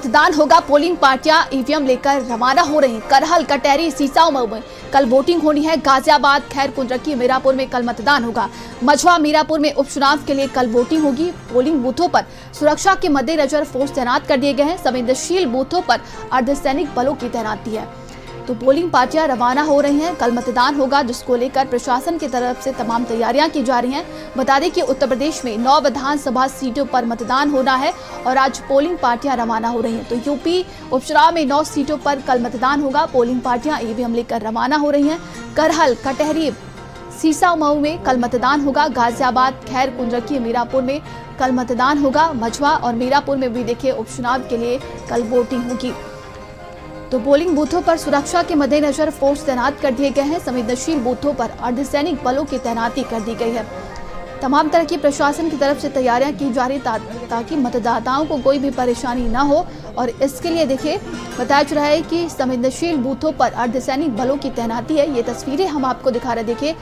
मतदान होगा। पोलिंग पार्टियां ईवीएम लेकर रवाना हो रही हैं। करहल, कटहरी, सीसाओं में कल वोटिंग होनी है। गाजियाबाद, खैर कुंद्रकी, मीरापुर में कल मतदान होगा। मझवा, मीरापुर में उपचुनाव के लिए कल वोटिंग होगी। पोलिंग बूथों पर सुरक्षा के मद्देनजर फोर्स तैनात कर दिए गए हैं। संवेदनशील बूथों पर अर्धसैनिक बलों की तैनाती है। तो पोलिंग पार्टियां रवाना हो रही हैं। कल मतदान होगा, जिसको लेकर प्रशासन की तरफ से तमाम तैयारियां की जा रही हैं। बता दें कि उत्तर प्रदेश में 9 विधानसभा सीटों पर मतदान होना है और आज पोलिंग पार्टियां रवाना हो रही हैं। तो यूपी उपचुनाव में 9 सीटों पर कल मतदान होगा। पोलिंग पार्टियां ईवीएम लेकर रवाना हो रही हैं। करहल, कटहरी, सीसामऊ में कल मतदान होगा। गाजियाबाद, खैर कुंद्रकी, मीरापुर में कल मतदान होगा। मझवा और मीरापुर में भी देखिए उपचुनाव के लिए कल वोटिंग होगी। तो पोलिंग बूथों पर सुरक्षा के मद्देनजर फोर्स तैनात कर दिए गए हैं। संवेदनशील बूथों पर अर्धसैनिक बलों की तैनाती कर दी गई है। तमाम तरह की प्रशासन की तरफ से तैयारियां की जा रही ताकि मतदाताओं को कोई भी परेशानी ना हो। और इसके लिए देखिए बताया जा रहा है कि संवेदनशील बूथों पर अर्धसैनिक बलों की तैनाती है। ये तस्वीरें हम आपको दिखा रहे हैं। देखिए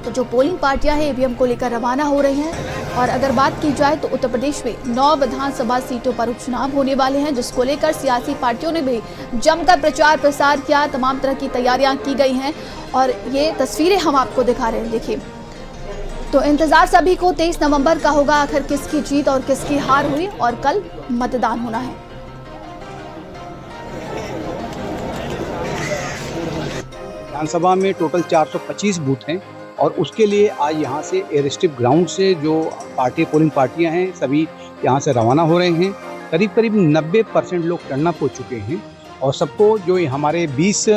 तो जो पोलिंग पार्टियां हैं ईवीएम को लेकर रवाना हो रही हैं। और अगर बात की जाए तो उत्तर प्रदेश में 9 विधानसभा सीटों पर उपचुनाव होने वाले हैं, जिसको लेकर सियासी पार्टियों ने भी जमकर प्रचार प्रसार किया। तमाम तरह की तैयारियां की गई हैं और ये तस्वीरें हम आपको दिखा रहे हैं। देखिए तो इंतजार सभी को 23 नवंबर का होगा, आखिर किसकी जीत और किसकी हार हुई, और कल मतदान होना है। विधानसभा में टोटल 425 बूथ हैं और उसके लिए आज यहाँ से एयर स्ट्रिप ग्राउंड से जो पोलिंग पार्टियाँ हैं सभी यहाँ से रवाना हो रहे हैं। करीब करीब 90% लोग टर्न अप हो चुके हैं और सबको जो हमारे 20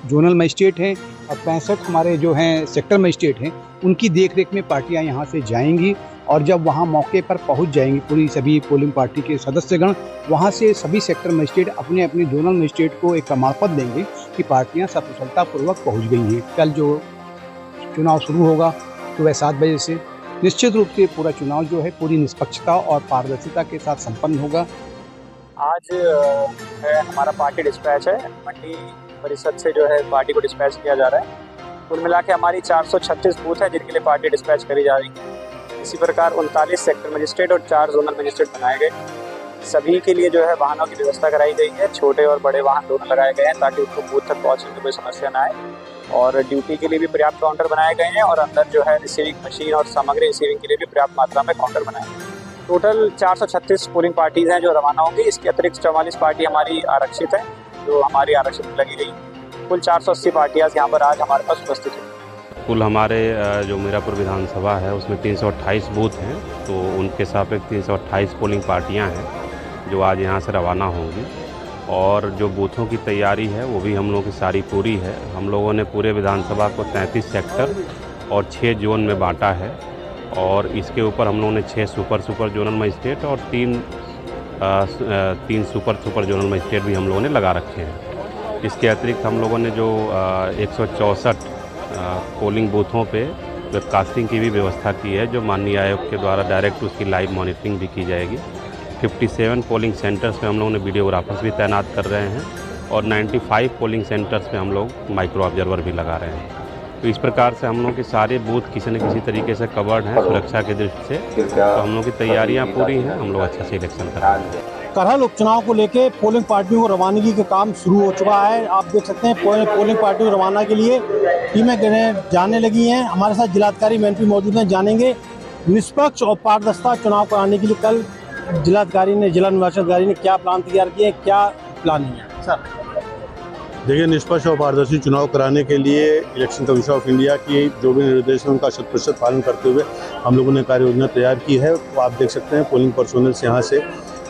जोनल मजिस्ट्रेट हैं और 65 हमारे जो हैं सेक्टर मजिस्ट्रेट हैं, उनकी देखरेख में पार्टियाँ यहाँ से जाएंगी। और जब वहाँ मौके पर पहुँच जाएंगी पूरी सभी पोलिंग पार्टी के सदस्यगण, वहाँ से सभी सेक्टर मजिस्ट्रेट अपने अपने जोनल मजिस्ट्रेट को एक प्रमाण पत्र देंगे कि पार्टियाँ सफलतापूर्वक पहुँच गई हैं। कल जो चुनाव शुरू होगा सुबह 7 बजे से निश्चित रूप से पूरा चुनाव जो है पूरी निष्पक्षता और पारदर्शिता के साथ संपन्न होगा। आज है हमारा पार्टी डिस्पैच है, मंडी परिषद से जो है पार्टी को डिस्पैच किया जा रहा है। कुल मिला के हमारी 436 बूथ है जिनके लिए पार्टी डिस्पैच करी जा रही है। इसी प्रकार 39 सेक्टर मजिस्ट्रेट और 4 जोनल मजिस्ट्रेट बनाए गए। सभी के लिए जो है वाहनों की व्यवस्था कराई गई है। छोटे और बड़े वाहन दोनों लगाए गए हैं ताकि उनको बूथ तक पहुँचने में कोई समस्या ना आए। और ड्यूटी के लिए भी पर्याप्त काउंटर बनाए गए हैं और अंदर जो है रिसीविंग मशीन और सामग्री रिसीविंग के लिए भी पर्याप्त मात्रा में काउंटर बनाए गए हैं। टोटल 436 पोलिंग पार्टीज हैं जो रवाना होंगी। इसके अतिरिक्त 44 पार्टी हमारी आरक्षित है जो हमारी आरक्षित लगी गई। कुल 480 पार्टियाँ यहाँ पर आज हमारे पास उपस्थित हैं। कुल हमारे जो मीरापुर विधानसभा है उसमें 328 बूथ हैं, तो उनके सापेक्ष 328 पोलिंग पार्टियाँ हैं जो आज यहाँ से रवाना होंगी। और जो बूथों की तैयारी है वो भी हम लोगों की सारी पूरी है। हम लोगों ने पूरे विधानसभा को 33 सेक्टर और 6 जोन में बांटा है और इसके ऊपर हम लोगों ने 6 सुपर जोनल मजिस्ट्रेट और 3 सुपर जोनल मजिस्ट्रेट भी हम लोगों ने लगा रखे हैं। इसके अतिरिक्त हम लोगों ने जो 164 पोलिंग बूथों पे वेबकास्टिंग की भी व्यवस्था की है, जो माननीय आयोग के द्वारा डायरेक्ट उसकी लाइव मॉनिटरिंग भी की जाएगी। 57 पोलिंग सेंटर्स पे हम लोगों ने वीडियोग्राफर्स भी तैनात कर रहे हैं और 95 पोलिंग सेंटर्स पे हम लोग माइक्रो ऑब्जर्वर भी लगा रहे हैं। तो इस प्रकार से हम लोग के सारे बूथ किसी न किसी तरीके से कवर्ड हैं सुरक्षा की दृष्टि से। तो हम लोग की तैयारियां पूरी हैं, हम लोग अच्छा से इलेक्शन कर रहे हैं। करहल उपचुनाव को लेके पोलिंग पार्टियों को रवानगी का काम शुरू हो चुका है। आप देख सकते हैं पोलिंग पार्टियों को रवाना के लिए टीमें जाने लगी हैं। हमारे साथ जिलाधिकारी मंत्री मौजूद हैं, जानेंगे निष्पक्ष और पारदर्शिता चुनाव कराने के लिए कल जिला निर्वाचन अधिकारी ने क्या प्लान तैयार किए, क्या प्लानिंग है सर? देखिए, निष्पक्ष और पारदर्शी चुनाव कराने के लिए इलेक्शन कमीशन ऑफ इंडिया की जो भी निर्देश है उनका 100% पालन करते हुए हम लोगों ने कार्य योजना तैयार की है। तो आप देख सकते हैं पोलिंग पर्सोनल्स यहाँ से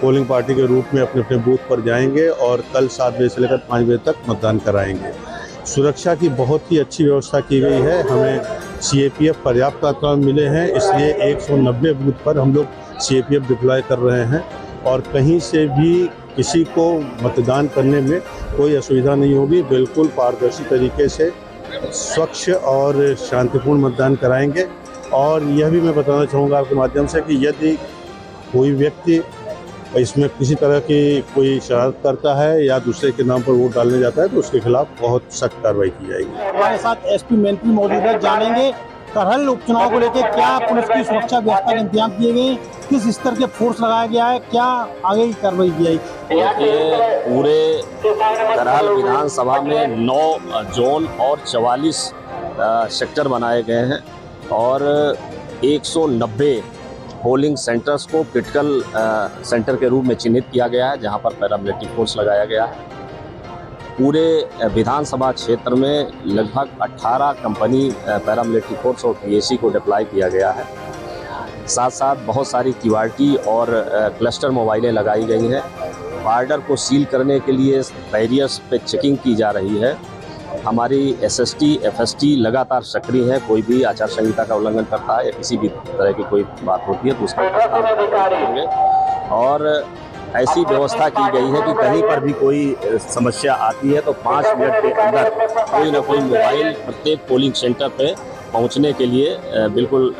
पोलिंग पार्टी के रूप में अपने अपने बूथ पर जाएंगे और कल 7 बजे से लेकर 5 बजे तक मतदान कराएंगे। सुरक्षा की बहुत ही अच्छी व्यवस्था की गई है। हमें CAPF पर्याप्त मात्रा में मिले हैं, इसलिए 190 बूथ पर हम लोग CAPF डिप्लॉय कर रहे हैं और कहीं से भी किसी को मतदान करने में कोई असुविधा नहीं होगी। बिल्कुल पारदर्शी तरीके से स्वच्छ और शांतिपूर्ण मतदान कराएंगे। और यह भी मैं बताना चाहूँगा आपके माध्यम से कि यदि कोई व्यक्ति इसमें किसी तरह की कोई शरारत करता है या दूसरे के नाम पर वोट डालने जाता है तो उसके खिलाफ बहुत सख्त कार्रवाई की जाएगी। हमारे साथ SP मंत्री मौजूद है, जानेंगे करहल उपचुनाव को लेकर क्या पुलिस की सुरक्षा व्यवस्था के इंतजाम किए गए, किस स्तर के फोर्स लगाया गया है, क्या आगे की कार्रवाई की जाएगी? देखिए, पूरे करहल विधानसभा में 9 जोन और 44 सेक्टर बनाए गए हैं और 190 पोलिंग सेंटर्स को क्रिटिकल सेंटर के रूप में चिन्हित किया गया है, जहां पर पैरामिलिट्री फोर्स लगाया गया है। पूरे विधानसभा क्षेत्र में लगभग 18 कंपनी पैरामिलिट्री फोर्स और पीएसी को डिप्लॉय किया गया है। साथ साथ बहुत सारी क्यूआरटी और क्लस्टर मोबाइलें लगाई गई हैं। बॉर्डर को सील करने के लिए बैरियर्स पे चेकिंग की जा रही है। हमारी एसएसटी एफएसटी लगातार सक्रिय है। कोई भी आचार संहिता का उल्लंघन करता है या किसी भी तरह की कोई बात होती है तो उसका करेंगे। और ऐसी व्यवस्था की गई है कि कहीं पर भी कोई समस्या आती है तो 5 मिनट के अंदर कोई ना कोई मोबाइल प्रत्येक पोलिंग सेंटर पे पहुंचने के लिए बिल्कुल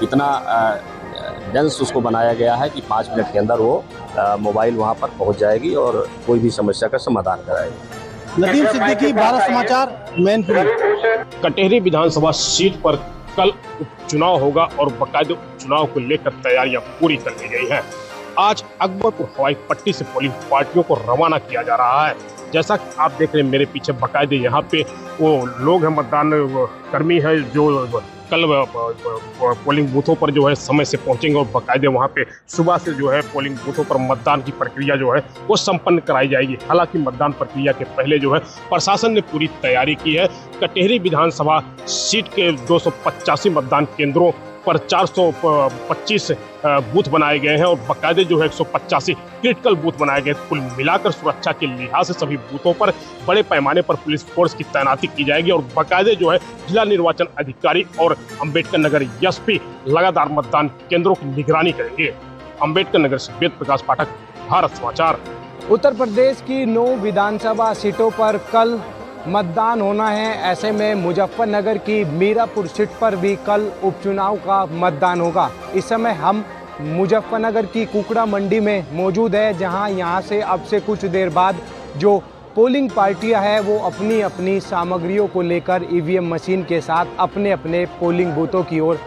इतना डेंस उसको बनाया गया है कि 5 मिनट के अंदर वो मोबाइल वहां पर पहुंच जाएगी और कोई भी समस्या का समाधान कराएगी। नदीम सिद्दीकी, भारत समाचार, मैनपुरी। कटेहरी विधानसभा सीट पर कल उपचुनाव होगा और बाकायदे उपचुनाव को लेकर तैयारियां पूरी कर ली गई हैं। आज अकबरपुर हवाई पट्टी से पोलिंग पार्टियों को रवाना किया जा रहा है। जैसा कि आप देख रहे हैं मेरे पीछे, बाकायदे यहाँ पे वो लोग हैं, मतदान कर्मी है जो कल पोलिंग बूथों पर जो है समय से पहुंचेंगे और बाकायदे वहाँ पे सुबह से जो है पोलिंग बूथों पर मतदान की प्रक्रिया जो है वो संपन्न कराई जाएगी। हालांकि मतदान प्रक्रिया के पहले जो है प्रशासन ने पूरी तैयारी की है। कटेहरी विधानसभा सीट के 285 मतदान केंद्रों पर 425 बूथ बनाए गए हैं और बाकायदे जो है 185 क्रिटिकल बूथ बनाए गए। कुल मिलाकर सुरक्षा के लिहाज से सभी बूथों पर बड़े पैमाने पर पुलिस फोर्स की तैनाती की जाएगी और बाकायदे जो है जिला निर्वाचन अधिकारी और अंबेडकर नगर एसपी लगातार मतदान केंद्रों की निगरानी करेंगे। अंबेडकर नगर से वेद प्रकाश पाठक, भारत समाचार। उत्तर प्रदेश की 9 विधानसभा सीटों पर कल मतदान होना है। ऐसे में मुजफ्फरनगर की मीरापुर सीट पर भी कल उपचुनाव का मतदान होगा। इस समय हम मुजफ्फरनगर की कुकड़ा मंडी में मौजूद है, जहां यहां से अब से कुछ देर बाद जो पोलिंग पार्टियां हैं वो अपनी अपनी सामग्रियों को लेकर ईवीएम मशीन के साथ अपने अपने पोलिंग बूथों की ओर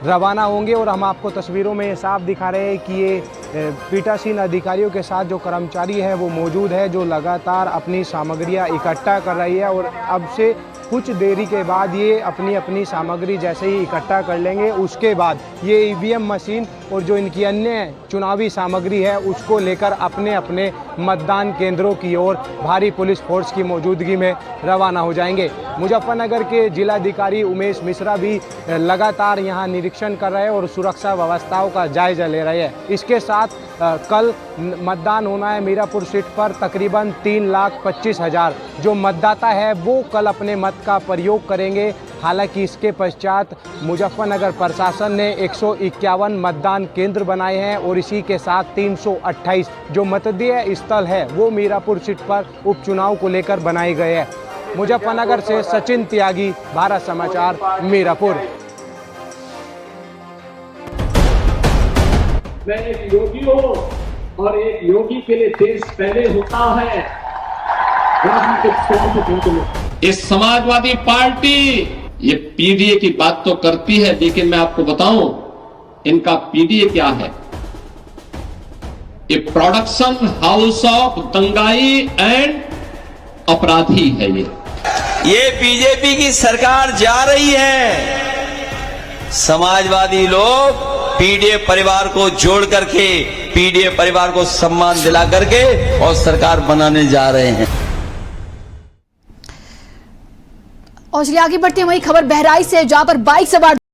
रवाना होंगे। और हम आपको तस्वीरों में साफ दिखा रहे हैं कि ये पीठासीन अधिकारियों के साथ जो कर्मचारी है वो मौजूद है, जो लगातार अपनी सामग्रियां इकट्ठा कर रही है और अब से कुछ देरी के बाद ये अपनी अपनी सामग्री जैसे ही इकट्ठा कर लेंगे उसके बाद ये ईवीएम मशीन और जो इनकी अन्य चुनावी सामग्री है उसको लेकर अपने अपने मतदान केंद्रों की ओर भारी पुलिस फोर्स की मौजूदगी में रवाना हो जाएंगे। मुजफ्फरनगर के जिलाधिकारी उमेश मिश्रा भी लगातार यहाँ निरीक्षण कर रहे हैं और सुरक्षा व्यवस्थाओं का जायजा ले रहे हैं। इसके साथ कल मतदान होना है मीरापुर सीट पर। तकरीबन 3,25,000 जो मतदाता है वो कल अपने मत का प्रयोग करेंगे। हालांकि इसके पश्चात मुजफ्फरनगर प्रशासन ने 151 मतदान केंद्र बनाए हैं और इसी के साथ 328 जो मतदेय स्थल है वो मीरापुर सीट पर उपचुनाव को लेकर बनाए गए हैं। मुजफ्फरनगर से सचिन त्यागी, भारत समाचार, मीरापुर। मैं एक योगी हूँ और एक योगी के लिए देश पहले होता है। इस समाजवादी पार्टी ये पीडीए की बात तो करती है, लेकिन मैं आपको बताऊं इनका पीडीए क्या है। ये प्रोडक्शन हाउस ऑफ दंगाई एंड अपराधी है। ये बीजेपी की सरकार जा रही है। समाजवादी लोग पीडीए परिवार को जोड़ करके, पीडीए परिवार को सम्मान दिला करके और सरकार बनाने जा रहे हैं। और चलिए आगे बढ़ते हैं। वही खबर बहराइच से, जहां पर बाइक सवार